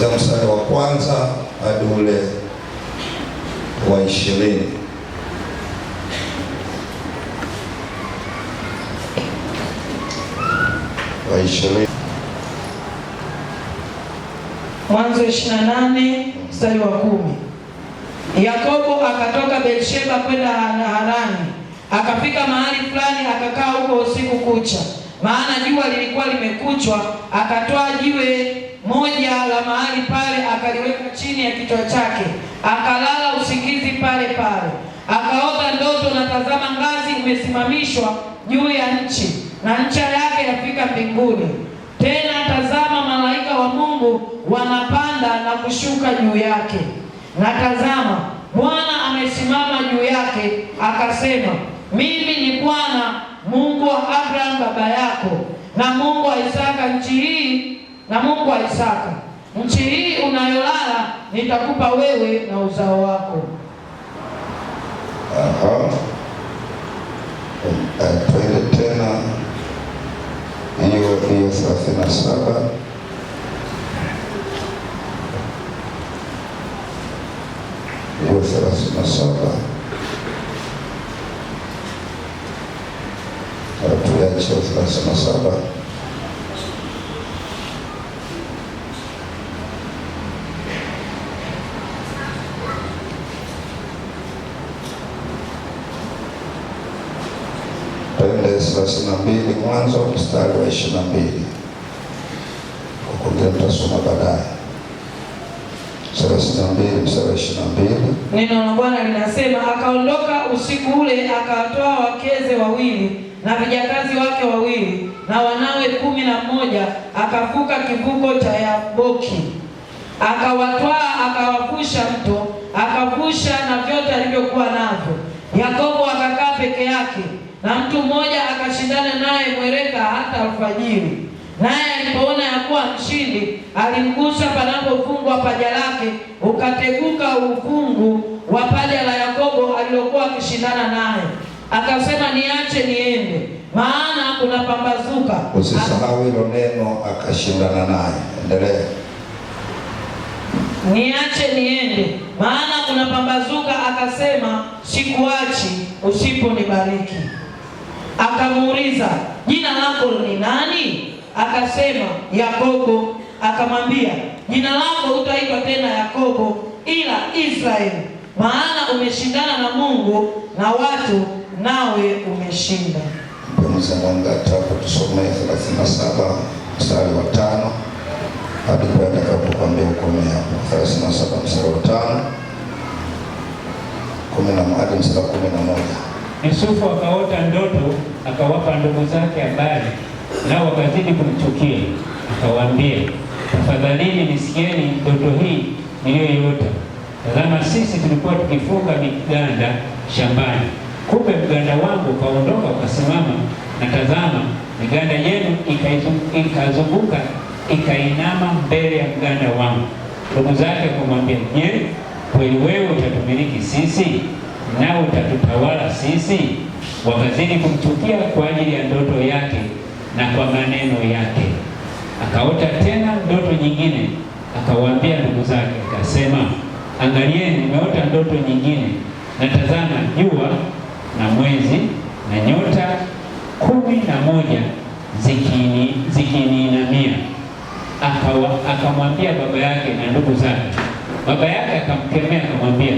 kuanzia mstari wa kwanza hadi ule wa 20. Mwanzo 28 mstari wa 10. Yakobo akatoka Beersheba kwenda Harani, akafika mahali fulani akakaa huko usiku kucha, maana jua lilikuwa limekuchwa. Akatoa jiwe moja la mahali pale akaliweka chini ya kichwa chake, akalala usingizi pale pale. Akaota ndoto, na tazama, ngazi imesimamishwa juu ya nchi, na ncha yake yafika mbinguni. Tena tazama, malaika wa Mungu wanapanda na kushuka juu yake, na tazama, Bwana amesimama juu yake. Akasema, mimi ni Bwana Mungu wa Abraham baba yako, na Mungu wa Isaka nchi hii unayolala nitakupa wewe na uzao wako. Twende tena hiyo 37. Hiyo 37 tuache 37. Twende 32 Mwanzo mstari wa 22. Huko tutasoma baadaye. 32 mstari wa 22. Neno la Bwana linasema, akaondoka usiku ule, akawatoa wakeze wawili na vijakazi wake wawili na wanawe 11, akavuka kivuko cha Yaboki. Akawatwaa, akawavusha mto, akavusha na vyote alivyokuwa navyo. Yakobo akakaa peke yake, na mtu mmoja akashindana naye mwereka hata alfajiri. Naye alipoona ya kuwa mshindi, alimgusa panapofungwa paja lake, ukateguka ufungu wa paja la Yakobo alilokuwa akishindana naye. Akasema, niache niende, maana kuna pambazuka. Usisahau hilo neno, akashindana naye. Endelea. Niache niende, maana kuna pambazuka. Akasema, sikuachi usiponibariki. Akamuuliza, jina lako ni nani? Akasema, Yakobo. Akamwambia, jina lako hutaitwa tena Yakobo, ila Israeli, maana umeshindana na Mungu na watu, nawe umeshinda. Hapo tusome 37 mstari wa 5 hadi kwenda kukwambia ukome hapo. 37 mstari wa 5 hadi mstari wa 11. Yusufu akaota ndoto, akawapa ndugu zake habari, nao wakazidi kumchukia. Akawaambia, tafadhalini nisikieni ndoto hii niliyoiota. Tazama, sisi tulikuwa tukifunga miganda shambani, kumbe mganda wangu kaondoka ukasimama, na tazama, miganda yenu ikazunguka ikainama mbele ya mganda wangu. Ndugu zake kumwambia, je, kweli wewe utatumiliki sisi nao utatutawala sisi? Wakazidi kumchukia kwa ajili ya ndoto yake na kwa maneno yake. Akaota tena ndoto nyingine, akawaambia ndugu zake, akasema, angalieni, nimeota ndoto nyingine, na tazama, jua na mwezi na nyota 11 zikiniinamia. Akamwambia baba yake na ndugu zake. Baba yake akamkemea, akamwambia,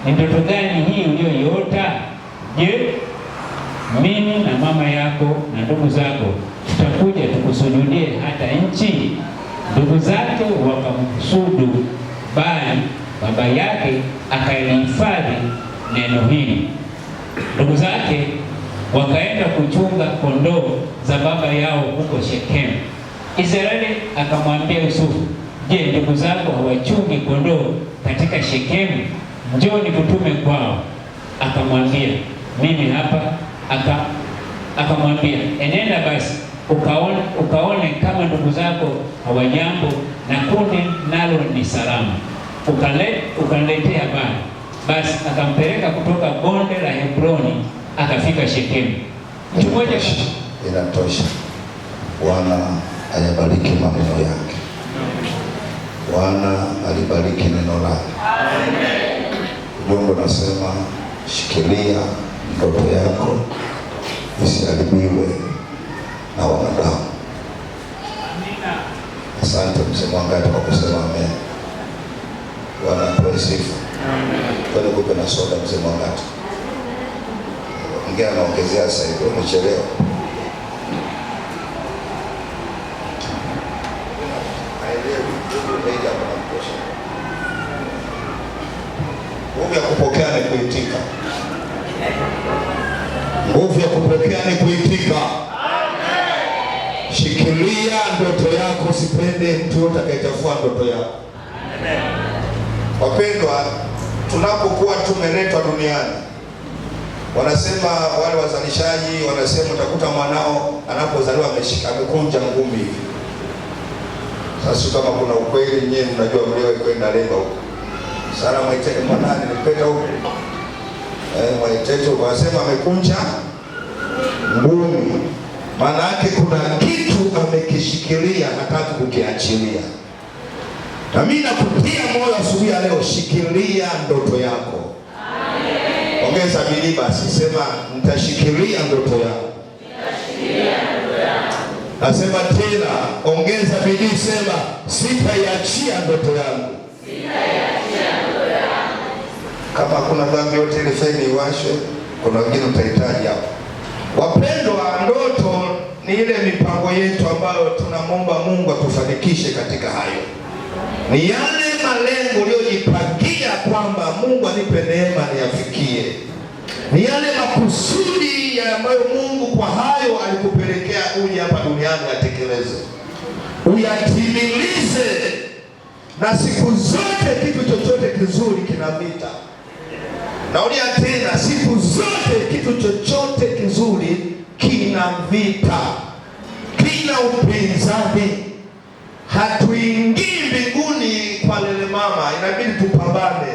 ni ndoto gani hii uliyoiota? Je, mimi na mama yako na ndugu zako tutakuja tukusujudie hata nchi? Ndugu zake wakamsujudu, bali baba yake akalihifadhi neno hili. Ndugu zake wakaenda kuchunga kondoo za baba yao huko Shekemu. Israeli akamwambia Yusufu, je, ndugu zako hawachungi kondoo katika Shekemu? Njoo nikutume kwao. Akamwambia, mimi hapa. Akamwambia, enenda basi ukaone kama ndugu zako hawajambo na kundi nalo ni salama, ukaniletea habari. Basi akampeleka kutoka bonde la Hebroni akafika Shekemu. Mtu mmoja. Inatosha. Bwana ayabariki maneno yake. Bwana alibariki neno lake. Ujumbe nasema shikilia ndoto yako isiharibiwe na wanadamu. Asante mzee Mwangata kwa kusema amen. Bwana apewe sifa. Kwa kupe na soda mzee Mwangata. Ongea naongezea sasa hivi, umechelewa. Nguvu ya kupokea ni kuitika. Nguvu ya kupokea ni kuitika. Shikilia ndoto yako, usipende mtu yote atakayechafua ndoto yako. Wapendwa, tunapokuwa tumeletwa duniani, wanasema wale wazalishaji, wanasema utakuta mwanao anapozaliwa amekunja ngumi hivi. Sasa kama kuna ukweli nyewe mnajua mlio kwenda lenga huko. Sara Mwaitete mwanani nipeta huko. Mwaitete wanasema amekunja ngumi. Maana yake kuna kitu amekishikilia, hataki kukiachilia. Na mimi nakutia moyo asubuhi ya leo, shikilia ndoto yako. Amen. Ongeza bidii basi, sema nitashikilia ndoto yangu. Nitashikilia ndoto yangu. Nasema tena, ongeza bidii, sema sitaiachia ndoto yangu. Sitaiachia ndoto yangu. Kama kuna dhambi yote ile feni iwashwe, kuna wengine utahitaji hapo. Wapendwa, ndoto ni ile mipango yetu ambayo tunamwomba Mungu atufanikishe katika hayo. Ni yale malengo uliyojipangia kwamba Mungu anipe neema niyafikie. Ni yale makusudi ambayo Mungu kwa hayo alikupelekea uje hapa duniani atekeleze. Uyatimilize. Na siku zote kitu chochote kizuri kina vita. Naulia tena, siku zote kitu chochote kizuri kina vita, kina upinzani. Hatuingii mbinguni kwa lele mama, inabidi tupambane.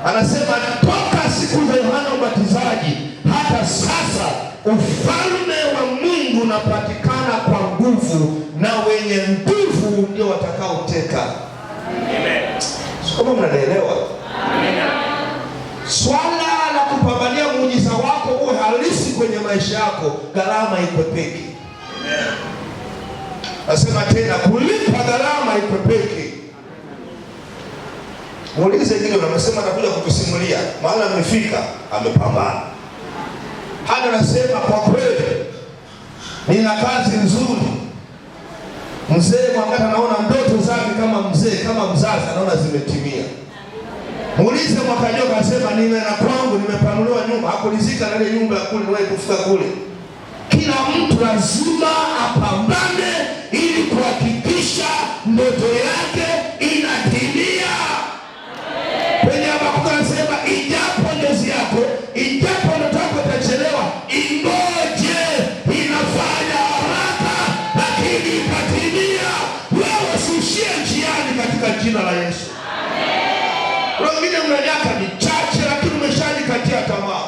Anasema toka siku za Yohana Mbatizaji hata sasa ufalme wa Mungu unapatikana kwa nguvu, na wenye nguvu ndio watakaoteka. Amen. Kama mnaelewa? Amen. Swala la kupambania muujiza wako uwe halisi kwenye maisha yako, gharama ikwepeki. Amen. Nasema tena, kulipa gharama ikwepeki. Muulize kile unasema anakuja kutusimulia, maana amefika, amepambana. Hata nasema kwa kweli nina kazi nzuri. Mzee Mwangata naona ndoto zake kama mzee, kama mzazi anaona zimetimia. Muulize Mwakajoka asema nimeenda kwangu, nimepanuliwa nyumba, hakulizika na ile nyumba ya kule wewe kufika kule. Kila mtu lazima apambane ili kuhakikisha ndoto yake inatimia. Kwenye Habakuki anasema ijapo ndozi yako, ijapo ndoto yako itachelewa, ingoje, inafanya haraka lakini itatimia. Wewe usiishie njiani katika jina la Yesu. Wengine mna miaka michache lakini umeshajikatia tamaa.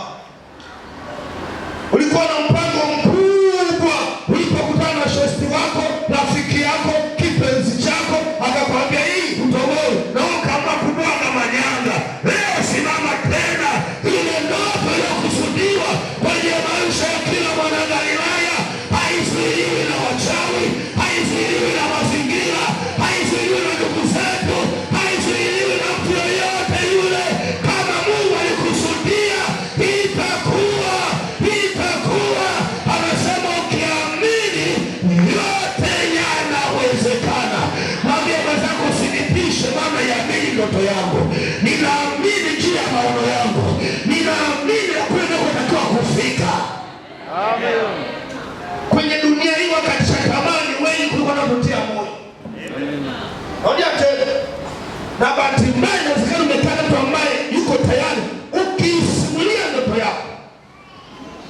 Ulikuwa na mpango mkubwa, ulipokutana na shosti wako, rafiki yako, kipenzi chako, akakwambia hii utoboi, na kama kubwaga manyanga. Leo simama tena, ile ndoto iliyokusudiwa kwenye maisha ya kila mwana Galilaya haizuiliwi na wachawi, haizuiliwi na mazingira, haizuiliwi na ndugu zetu, haizuiliwi na mtu yoyote yule. Kama Mungu alikusudia, itakuwa. Anasema ukiamini yote yanawezekana. Mwambie mwenzako usinipishe, maana yaamini ndoto yangu. Ninaamini juu ya maono yangu. Ninaamini kule ninakotakiwa kufika. Amen. Kwenye dunia hii wakati shatamani wengi kulikuwa wanapotea moyo. Amen. Naona tena. Na bahati mbaya inawezekana umetana mtu ambaye yuko tayari ukisimulia ndoto yako,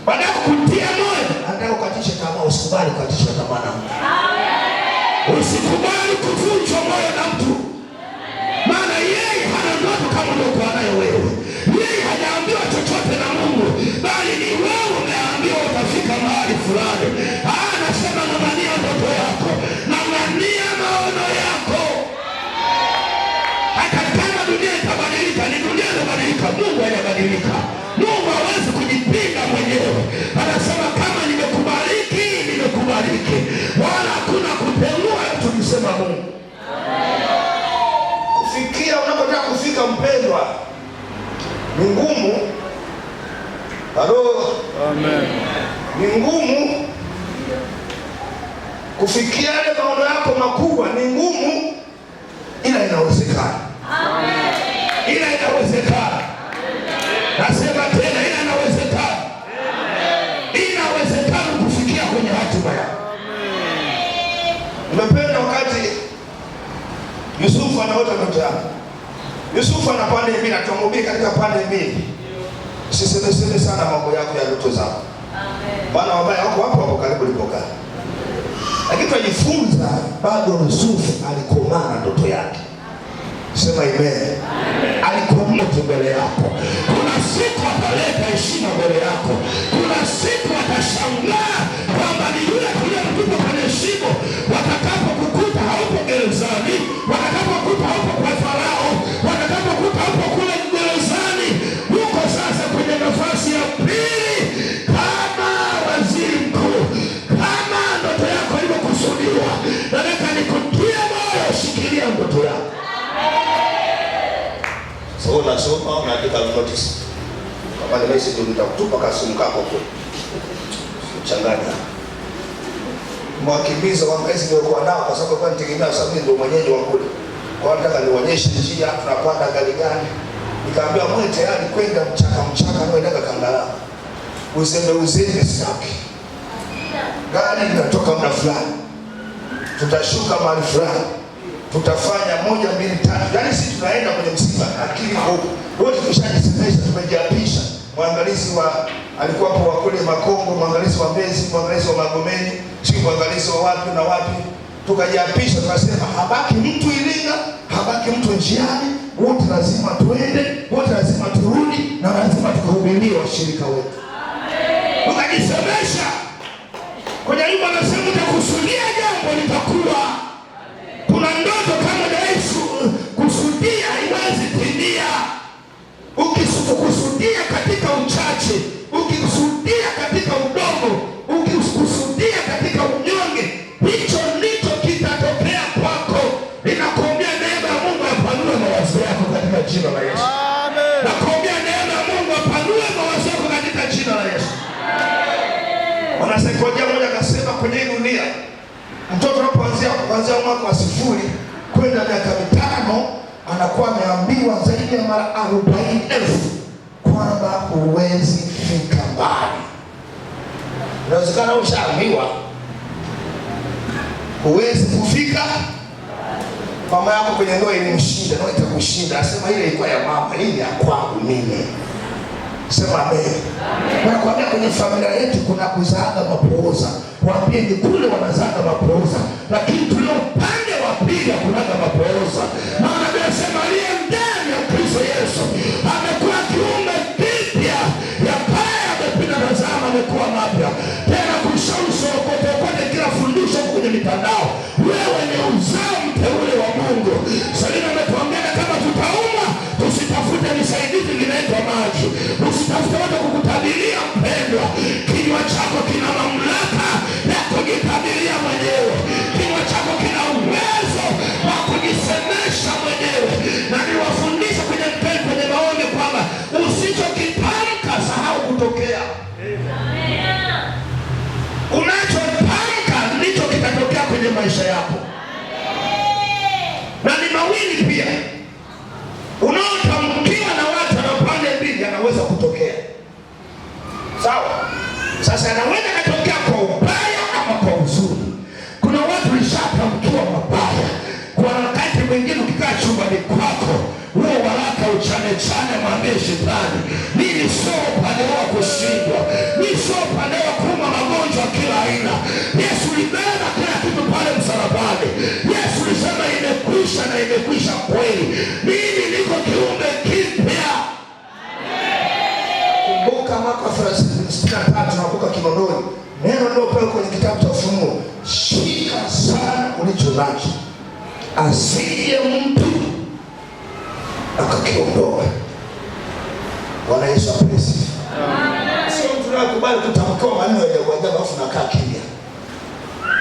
baada ya kukutia moyo, anataka ukatishe tamaa. Usikubali kukatishwa tamaa na mtu. Amen. Usikubali kuvunjwa moyo na mtu. Maana yeye hana ndoto kama ndoto anayo wewe. Yeye hajaambiwa chochote na Mungu, bali ni wewe umeambiwa utafika mahali fulani. Anasema ng'ang'ania ndoto yako, ng'ang'ania maono yako. Sema Mungu. Kufikia unapotaka kufika, mpendwa, ni ngumu. Halo. Amen. Ni ngumu kufikia yale maono yako makubwa, ni ngumu, ila inawezekana. Amen. Ila inawezekana. Nasema tena, ila inawezekana. Amen. Inawezekana kufikia kwenye hatima yako. Nimependa wakati Yusufu anaota ndoto yake. Yusufu ana pande mbili, atamhubiri katika pande mbili. Usiseme sana mambo yako ya ndoto zako. Amen. Maana wabaya wako hapo karibu ulipokaa. Lakini tunajifunza bado Yusufu alikomaa na ndoto yake. Sema amen. Alikomaa mbele yako. Kuna siku ataleta heshima mbele yako. Kuna siku atashangaa kwamba ni yule aliyemtupa kwenye shimo. Watakapokukuta haupo gerezani, watakapokuta haupo kwa Farao, watakapokuta haupo kule gerezani, uko sasa kwenye nafasi ya pili kama waziri mkuu. Kama ndoto yako ilivyokusudiwa, nataka nikutie moyo, shikilia ndoto yako. So unasoma, unaandika notice. Kama ni message nitakutupa kasimu kako kule. Changanya. Mwakimbiza wangazi nilikuwa nao kwa sababu kwa nitegemea sababu ndio mwenyeji wa kule. Kwa nataka nionyeshe njia tunapanda gari gani. Nikaambia mwe tayari kwenda mchaka naenda Kangala. Uzembe sitaki. Gari linatoka muda fulani. Tutashuka mahali fulani. Tutafanya 1, 2, 3. Yaani sisi tunaenda kwenye msiba, akili huko. Wote tushajisemesha, tumejiapisha. Mwangalizi wa alikuwa hapo wa kule Makongo, mwangalizi wa Mbezi, mwangalizi wa Magomeni, sio mwangalizi wa wapi na wapi. Tukajiapisha, tukasema habaki mtu Iringa, habaki mtu njiani, wote lazima tuende, wote lazima turudi, na lazima tukahubirie washirika wetu. Amen. Tukajisemesha. Kwenye nyumba anasema utakusudia jambo litakuwa. Kuna ndoto kama Yesu kusudia haiwezi timia. Ukikusudia katika uchache, ukikusudia katika udogo, ukikusudia katika unyonge, hicho ndicho kitatokea kwako. Ninakuombea neema ya Mungu apanue mawazo yako katika jina la Yesu. Amen. Nakuombea neema ya Mungu apanue mawazo yako katika jina la Yesu. Amen. Wanasaikolojia mmoja akasema kwenye dunia mtoto anapoanzia mwaka wa 0 kwenda miaka 5 anakuwa ameambiwa zaidi ya mara 40,000 kwamba huwezi fika mbali. Inawezekana ushaambiwa huwezi kufika. Mama yako kwenye ndoa ilimshinda, ndoa itakushinda. Asema ile ilikuwa ya mama, hii ya kwangu mimi. Sema amen. Nakwambia kwenye familia yetu kuna kuzaga mapooza. Waambie ni kule wanazaga mapooza, lakini tulio upande wa pili kunaga mapooza. Maana anasema aliye ndani ya Kristo Yesu amekuwa kiumbe kipya, ya kale yamepita, tazama amekuwa mapya. Tena kushawishi kote kila fundisho kwenye mitandao, wewe ni uzao mteule wa Mungu. Salina ametuambia kama tutauma tusitafute misaidizi inaitwa maji. Usitafute watu kukutabiria mpendwa. Kinywa chako kina mamlaka ya kujitabiria mwenyewe. Kinywa chako kina uwezo wa kujisemesha mwenyewe. Na niwafundisha kwenye maombi kwamba usichokitamka sahau kutokea. Unachotamka ndicho kitatokea kwenye maisha yako. Na ni mawili pia. Unaotamkiwa na watu na pande mbili yanaweza kutokea. Sawa? Sasa yanaweza kutokea kwa ubaya ama kwa uzuri. Kuna watu lishatamkiwa mabaya. Kwa wakati mwingine ukikaa chumbani kwako, wewe waraka uchane mwambie shetani, mimi sio upande wa kushindwa. Mimi sio upande wa kuuma magonjwa kila aina. Yesu libeba kila kitu pale msalabani. Yesu alisema imekwisha na imekwisha kweli. Mimi niko kiumbe kipya. Kumbuka mwaka 63 tunakuka Kinondoni. Neno ndio pale kwenye kitabu cha Ufunuo. Shika sana ulicho nacho, asije mtu akakiondoa. Bwana Yesu asifiwe. Sio mtu anakubali kutamka maneno ya ajabu afu nakaa kimya.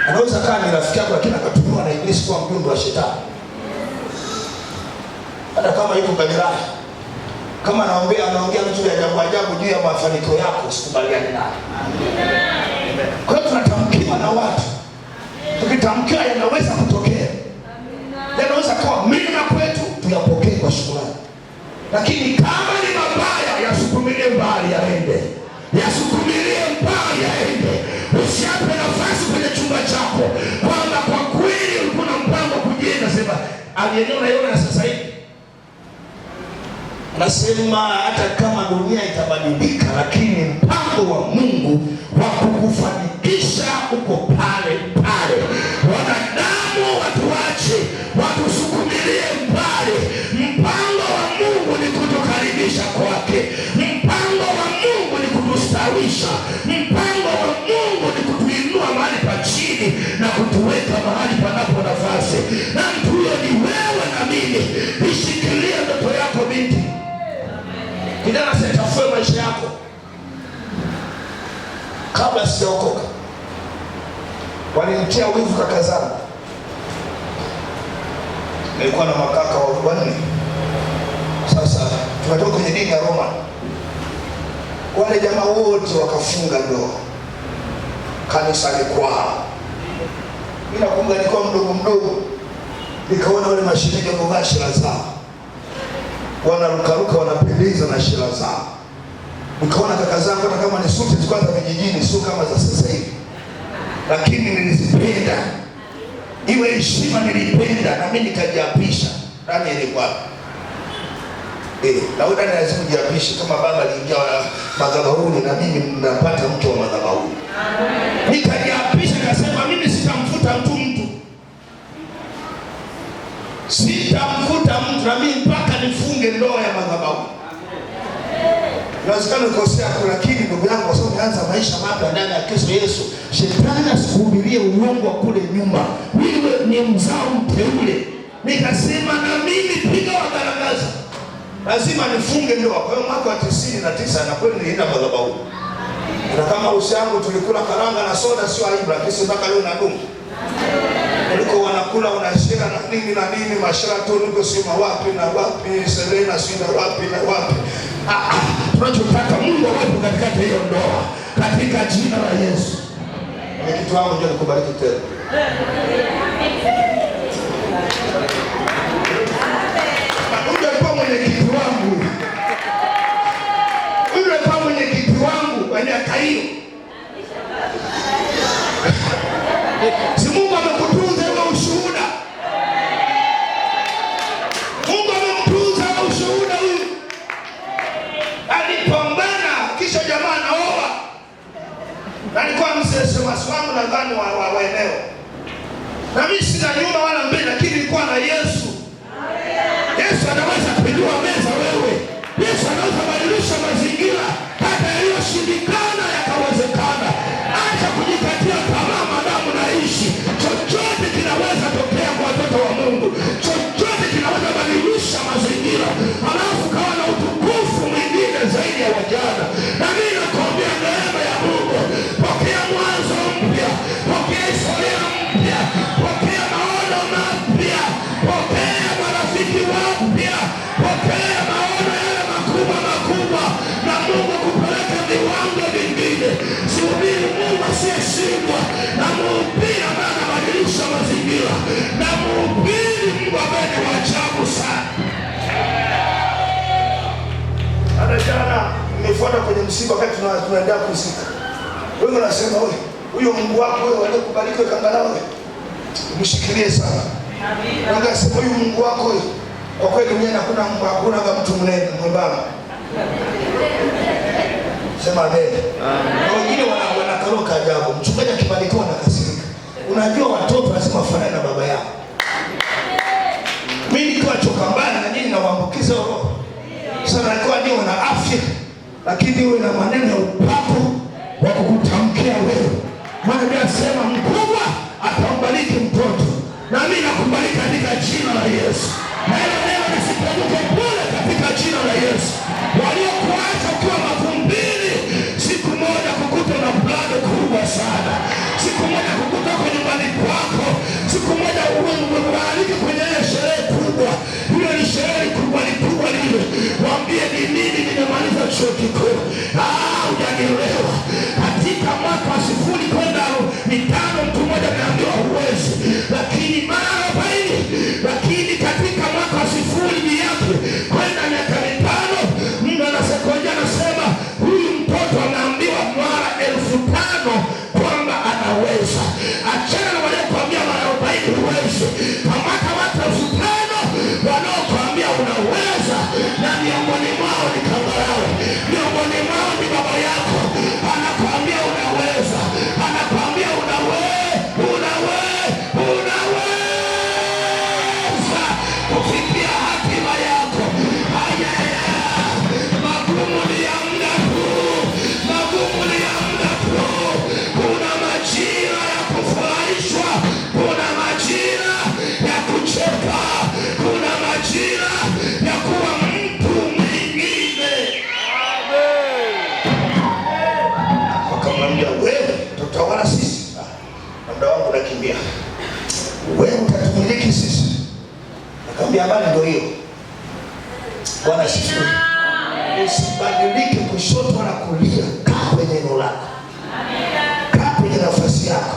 Anaweza kaa ni rafiki yako lakini akatumiwa na ibilisi sikuwa mjumbe wa shetani. Hata kama yuko Galilaya, kama anaongea vitu vya ajabu juu ya mafanikio yako, usikubaliane naye. Kwa hiyo tunatamkiwa na watu, tukitamkiwa yanaweza kutokea, yanaweza kuwa mema kwetu, tuyapokee kwa shukrani. Lakini kama ni mabaya, yasukumilie mbali yaende, yasukumilie mbali yaende. Usiape nafasi kwenye chumba chako kwamba kwa kweli ulikuwa na mpango kujenga. Sema aliyeona yona sasa hivi, nasema hata kama dunia itabadilika, lakini mpango wa Mungu wa kukufanikisha uko pale pale. Wanadamu watuache, watusukumilie mbali. Mpango wa Mungu ni kutukaribisha kwake. Mpango wa Mungu ni kutustawisha. Mpango wa Mungu ni kutuinua mahali pa chini na kutuweka mahali panapo nafasi. Na mtu huyo ni wewe na mimi. Ishikilie ndoto yako binti. Kijana, sitafue maisha yako. Kabla sijaokoka, walinitia wivu kaka zangu. Nilikuwa na makaka wanne. Sasa tumetoka kwenye dini ya Roma. Wale jamaa wote wakafunga ndoa kanisani kwao. Mimi nakumbuka nilikuwa mdogo, nikaona wale mashemeji wamevaa shela zao, wanarukaruka, wanapendeza na shela zao. Nikaona kaka zangu, hata kama ni suti kwanza vijijini, sio kama za sasa hivi, lakini nilizipenda. Iwe heshima nilipenda, na mimi nikajiapisha. Ndani ilikuwa na wewe ndani lazima ujiapishe. Kama baba aliingia madhabahuni, na mimi ninapata mke wa madhabahuni. Nikajiapisha, nikasema mimi sitamfuta mtu. Sitamfuta mtu, na mimi mpaka nifunge ndoa ya madhabahuni. Inawezekana ukosea kwa, lakini ndugu yangu, kwa sababu umeanza maisha mapya ndani ya Kristo Yesu, shetani asikuhubirie uongo kule nyuma. Wewe ni mzao mteule. Nikasema na mimi piga wagaragaza, lazima nifunge ndoa. Kwa hiyo mwaka wa 99 na kweli nilienda madhabahuni. Na kama usiangu tulikula karanga na soda, sio aibu, lakini mpaka leo nadumu. Uliko wanakula unashira na nini mashirato, uliko sima wapi na wapi, Selena sina wapi na wapi. Tunachotaka Mungu awepo katikati hiyo ndoa, katika jina la Yesu. Kitu wangu ndio nikubariki tena. Huyu alikuwa mwenyekiti wangu. Huyu alikuwa mwenyekiti wangu kwa miaka hiyo. Si Mungu amekutunza wewe ushuhuda. Mungu amekutunza wewe ushuhuda huyu. Alipambana kisha jamaa naoa. Na alikuwa msese wangu nadhani wa eneo. Na mimi sina nyuma wala mbele, lakini nilikuwa na Yesu. Yesu anaweza kuinua meza wewe. Yesu anaweza kubadilisha mazingira. Hata yaliyoshindikana yakawezekana. Acha kujikatia tamaa madamu naishi. Chochote kinaweza tokea kwa watoto wa Mungu. Chochote kinaweza badilisha mazingira. Alafu kawa na utukufu mwingine zaidi ya wajana. Na mimi nakuambia neema ya Mungu. Pokea mwanzo mpya. Pokea historia mpya. Pokea maono mapya. Pokea marafiki wapya. Pokea maono yale makubwa. Na Mungu kupeleka viwango vingine. Sihubiri Mungu asiyeshindwa. Na mhubiri ambaye anabadilisha mazingira. Na mhubiri Mungu ambaye ni wa ajabu sana. Hata jana nimefuata kwenye msiba wakati tunaendelea kusika. Wewe unasema wewe, huyo Mungu wako wewe aliyekubariki kangalao wewe, mshikilie sana. Amen. Unasema huyo Mungu wako wewe, kwa kweli mwenyewe hakuna kama mtu mnene mwembamba. Sema amen. Na wengine wanakaloka ajabu. Mchungaji akibarikiwa anakasirika. Unajua watoto lazima wafanane na baba yao. Mimi nikiwa choka mbaya na nini nawaambukiza roho. Sasa alikuwa ndio na afya, lakini wewe na maneno ya upako wa kukutamkia wewe. Maana anasema mkubwa atambariki mtoto. Na mimi nakubariki katika jina la Yesu. Na leo nisipotoke pole katika jina la Yesu. Waliokuacha ukiwa mavumbini, siku moja kukuta na blado kubwa sana. Siku moja kukuta kwa nyumbani kwako. Siku moja uwe lakini mara 40, lakini katika mwaka 0 yake kwenda miaka 5, Mungu anasekonja anasema huyu mtoto anaambiwa mara 1500 kwamba anaweza. Achana na wale kuambia mara 40 huwezi. Kamata watu 5000 wanaokuambia unaweza, na miongoni mwao ni Kambarawe, miongoni mwao ni baba yako, anakuambia unaweza, anakuambia unaweza kufikia hatima yako. Magumu ni ya muda tu, magumu ni ya muda tu. Kuna majira ya kufurahishwa, kuna majira ya kucheka, kuna majira ya kuwa mtu mwingine. Wakamwambia, wewe tutawala sisi, na muda wangu unakimbia, wewe utatumiliki sisi. Akamwambia, habari ndio hiyo. Bwana asifiwe. Usibadilike kushoto na kulia, kaa kwenye eneo lako, kaa kwenye nafasi yako.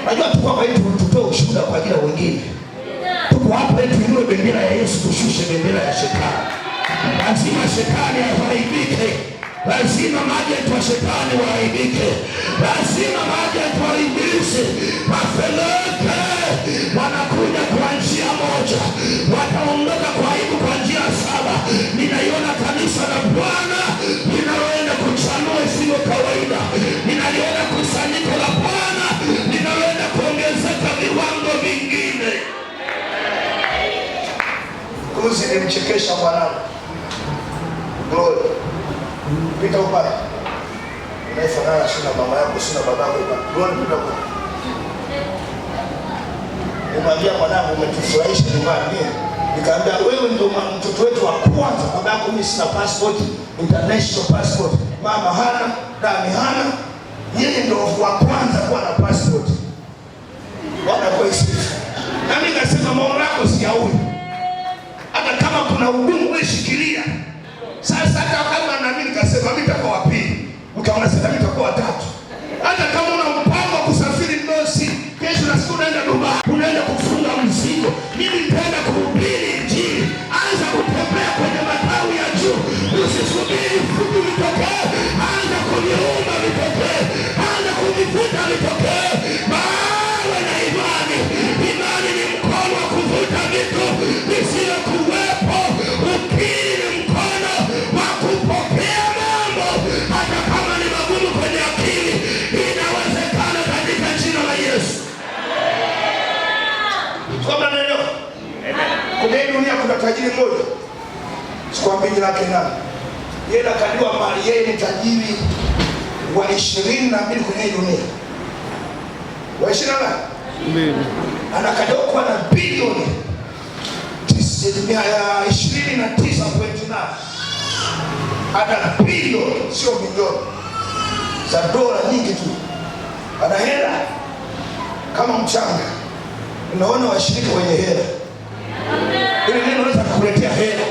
Najua tuko hapa ili tutoe ushuhuda kwa ajili ya wengine. Tuko hapa ili tuinue bendera ya Yesu, tushushe bendera ya shetani. Lazima shetani aharibike, lazima maajenti wa shetani waharibike, lazima maajenti wa ibilisi wafeleke. Wanakuja kwa njia moja, wataondoka kwa aibu kwa njia 7. Ninaiona kanisa la Bwana linaloenda kuchanua isivyo kawaida. Ninaliona kusanyiko la Bwana linaloenda kuongezeka viwango vingine. Kuzi nimchekesha mwanangu Glory, pita upande unaifanana sina mama yako, sina baba yako. Glory, pita upande. Nimwambia mwanangu, umetufurahisha nyumbani. Nikamwambia, wewe ndio mtoto wetu wa kwanza. Baba yako mimi sina passport, international passport. Mama hana, dami hana. Yeye ndio wa kwanza kuwa na passport. Bwana kwa isifu. Na mimi nikasema moyo wako siaui. Hata kama kuna ugumu wewe shikilia. Sasa hata kama na mimi nikasema mimi nitakuwa wa pili. Mkaona sasa mimi nitakuwa wa tatu. Hata kama una mpango wa kusafiri Mosi, kesho na siku unaenda Dubai, unaenda kufunga mzigo, mimi nitaenda kuhubiri Injili. Anza kutembea kwenye matawi ya juu. Usisubiri vitu vitokee, anza kuviumba vitokee, anza kuvivuta vitokee. Mawe na imani. Imani ni mkono wa kuvuta vitu visivyokuwepo. Ukiri ni mkono wa kupokea mambo, hata kama ni magumu kwenye akili. Inawezekana katika jina la Yesu. Kwa neno. Kuna dunia kuna tajiri mmoja. Sikwambii jina lake nani. Yeye anakadiwa mali, yeye ni tajiri wa 22 kwenye dunia. Wa 22. Anakadiwa kuwa na bilioni 29.9. Ana bilioni, sio milioni, za dola nyingi tu. Ana hela kama mchanga. Unaona washirika wenye hela. Ile neno linaweza kukuletea hela.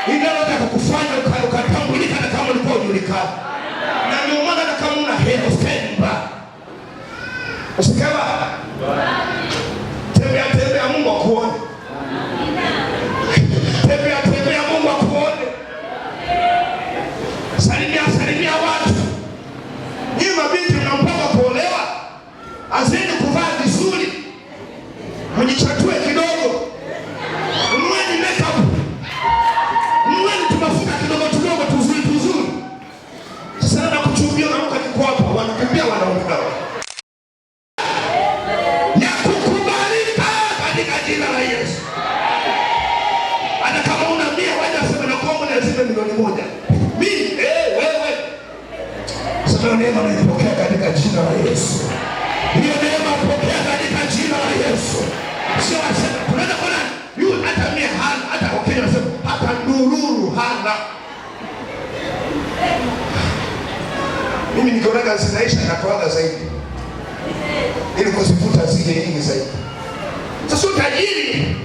Ile inaweza kukufanya ukatambulika na kama ulikuwa ujulikana. Na ndio maana hata kama una hela usitemba. Usikaba. Tembea Mungu akuone. Tembea Mungu akuone. Salimia watu. Nyinyi mabinti mnampanga kuolewa, azeni kuvaa vizuri. Mjichatue kidogo. Mweni makeup. Mweni tumafuta kidogo tuzuri. Sasa na kuchumbia na mka kiko hapa, wanakumbia wanaondoka. Ya kukubalika katika jina la Yesu. Hata kama una 100 waje sema na kwa mbona zile milioni 1. Mimi wewe. Sasa neema naipokea katika jina la Yesu. Hiyo neema pokea katika jina la Yesu. Sio asema unaenda kwa nani? Yule hata 100 hana, hata Wakenya wanasema hata ndururu hana. Mimi nikiona zinaisha natoaga zaidi. Ili kuzifuta zile nyingi zaidi. Sasa utajiri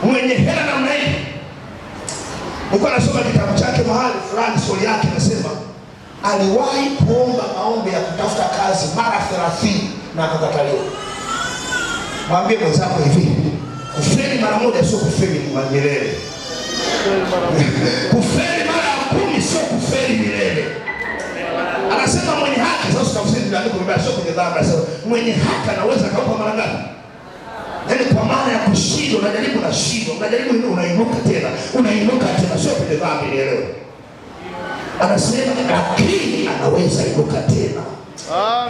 mwenye hela na mnai. Nilikuwa nasoma kitabu chake mahali fulani, stori yake nasema aliwahi kuomba maombi ya kutafuta kazi mara 30 na akakataliwa. Mwambie mwenzako hivi, kufeli mara moja sio kufeli milele. Kufeli mara 10 sio kufeli milele. Anasema mwenye haki, sasa tafsiri ndio andiko mbaya, sio kwenye dhambi. Anasema mwenye haki anaweza kaupa mara ngapi? Yaani kwa maana ya kushindwa, unajaribu na shida, unajaribu ndio unainuka tena, sio kwenye dhambi, nielewe. Anasema lakini anaweza inuka tena.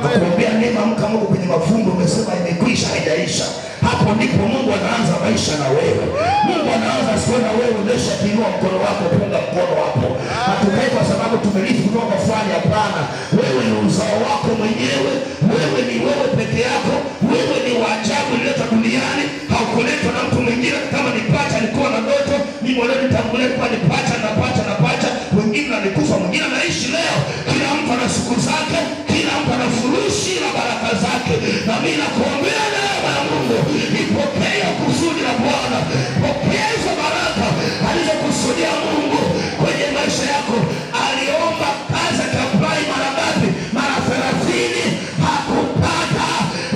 Nakuombea neema, amka Mungu kwenye mavumbi, umesema imekwisha, haijaisha. Hapo ndipo Mungu anaanza maisha na wewe. Mungu anaanza sio na wewe unesha kiinua mkono wako, punga mkono wako. Hatukai kwa sababu tumerithi kutoka fulani, hapana. Wewe ni uzao wako mwenyewe, wewe ni wewe peke yako, wewe ni wa ajabu uliletwa duniani, haukuletwa na mtu mwingine. Kama ni pacha alikuwa na ndoto, mimi mwenyewe nitangulia kwa ni pacha na pacha, wengine alikufa, mwingine anaishi leo. Kila mtu ana siku zake, kila mtu ana furushi na baraka zake. Na mimi nakuombea neema ya Mungu, ipokea kusudi la Bwana, pokea hizo baraka alizokusudia Mungu kwenye maisha yako. Aliomba kazi akaplai mara ngapi? Mara 30, hakupata,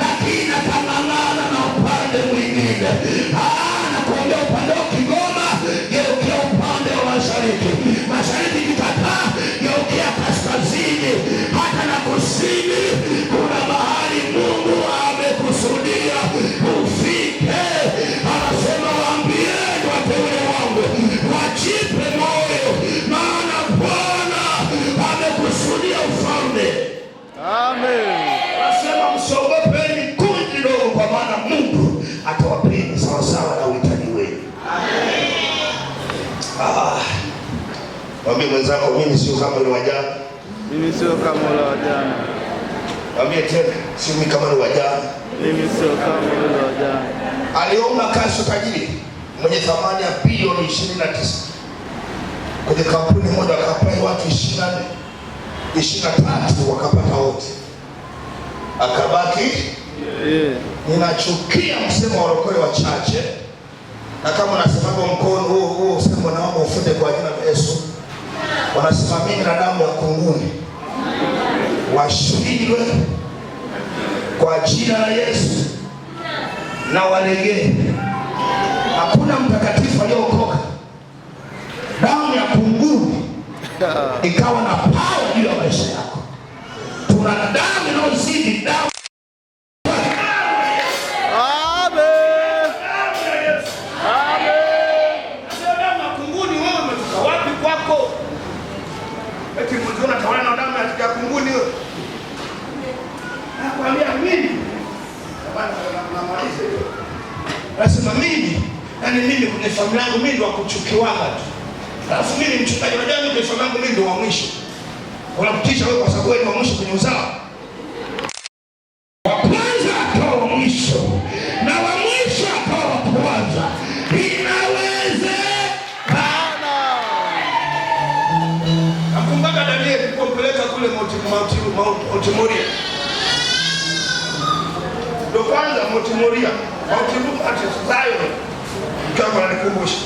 lakini akang'ang'ana na upande mwingine. Nakuombea upande wa Kigoma, geukia upande wa mashariki kikataa, geukia kaskazini, hata na kusini. Kuna mahali Mungu amekusudia ufike. Anasema waambieni wateule wangu wajipe moyo, maana Bwana amekusudia ufalme. Amen. Anasema msiogopeni kundi dogo, kwa maana Mungu atawapeni sawasawa na uhitaji wenu. Amen. Mwambie mwenzako, mimi sio kama yule wa jana. Mimi sio kama yule wa jana. Mwambie tena, sio mimi kama yule wa jana. Mimi sio kama yule wa jana. Aliomba kazi tajiri mwenye thamani ya bilioni 29. Kwenye kampuni moja akapai watu 23 wakapata wote. Akabaki Ninachukia msemo wa walokole wachache. Na kama unasemaga mkono huu usemo naomba ufute kwa jina la Yesu. Wanasema mimi na damu ya kunguni washindwe kwa jina la Yesu na walegee. Hakuna mtakatifu aliyeokoka damu ya kunguni ikawa na power juu ya maisha yako. Tuna damu inayozidi damu. Nasema mimi, yani mimi kwenye familia yangu mimi ndo wakuchukiwaga tu. Alafu mimi mchungaji, unajua mimi kwenye familia yangu mimi ndo wa mwisho. Unakutisha wewe kwa sababu wewe ni wa mwisho kwenye uzao. Wa kwanza akawa wa mwisho na wa mwisho akawa wa kwanza. Inawezekana. Nakumbuka Danieli alipompeleka kule Mount Moria. Ndio kwanza Mount Moria. Zion, kama nikumbusha.